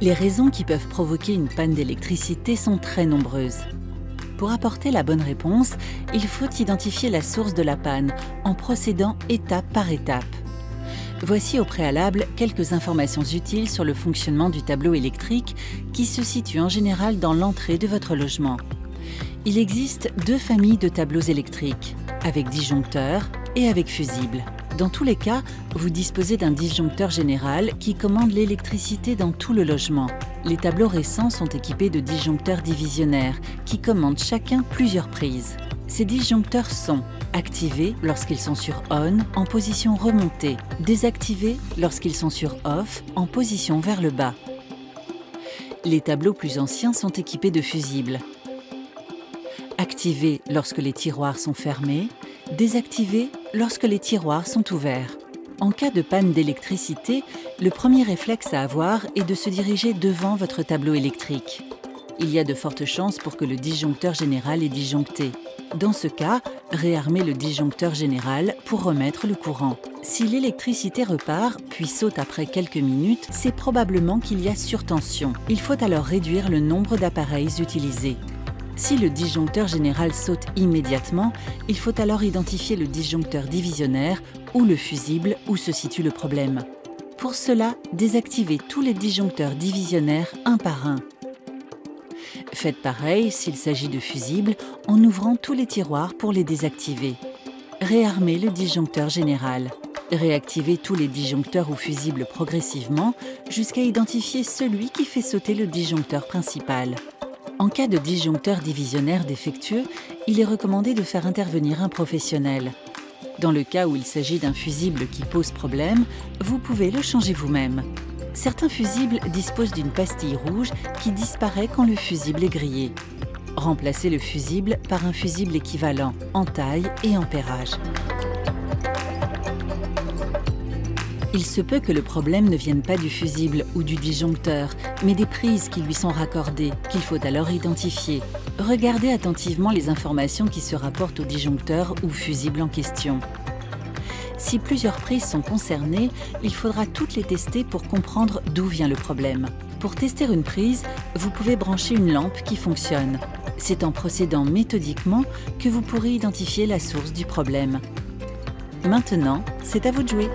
Les raisons qui peuvent provoquer une panne d'électricité sont très nombreuses. Pour apporter la bonne réponse, il faut identifier la source de la panne en procédant étape par étape. Voici au préalable quelques informations utiles sur le fonctionnement du tableau électrique qui se situe en général dans l'entrée de votre logement. Il existe deux familles de tableaux électriques, avec disjoncteur et avec fusible. Dans tous les cas, vous disposez d'un disjoncteur général qui commande l'électricité dans tout le logement. Les tableaux récents sont équipés de disjoncteurs divisionnaires qui commandent chacun plusieurs prises. Ces disjoncteurs sont activés lorsqu'ils sont sur ON en position remontée, désactivés lorsqu'ils sont sur OFF en position vers le bas. Les tableaux plus anciens sont équipés de fusibles. Activés lorsque les tiroirs sont fermés, désactivés lorsque les tiroirs sont ouverts. En cas de panne d'électricité, le premier réflexe à avoir est de se diriger devant votre tableau électrique. Il y a de fortes chances pour que le disjoncteur général est disjoncté. Dans ce cas, réarmez le disjoncteur général pour remettre le courant. Si l'électricité repart, puis saute après quelques minutes, c'est probablement qu'il y a surtension. Il faut alors réduire le nombre d'appareils utilisés. Si le disjoncteur général saute immédiatement, il faut alors identifier le disjoncteur divisionnaire ou le fusible où se situe le problème. Pour cela, désactivez tous les disjoncteurs divisionnaires un par un. Faites pareil s'il s'agit de fusibles en ouvrant tous les tiroirs pour les désactiver. Réarmez le disjoncteur général. Réactivez tous les disjoncteurs ou fusibles progressivement jusqu'à identifier celui qui fait sauter le disjoncteur principal. En cas de disjoncteur divisionnaire défectueux, il est recommandé de faire intervenir un professionnel. Dans le cas où il s'agit d'un fusible qui pose problème, vous pouvez le changer vous-même. Certains fusibles disposent d'une pastille rouge qui disparaît quand le fusible est grillé. Remplacez le fusible par un fusible équivalent en taille et ampérage. Il se peut que le problème ne vienne pas du fusible ou du disjoncteur, mais des prises qui lui sont raccordées, qu'il faut alors identifier. Regardez attentivement les informations qui se rapportent au disjoncteur ou fusible en question. Si plusieurs prises sont concernées, il faudra toutes les tester pour comprendre d'où vient le problème. Pour tester une prise, vous pouvez brancher une lampe qui fonctionne. C'est en procédant méthodiquement que vous pourrez identifier la source du problème. Maintenant, c'est à vous de jouer.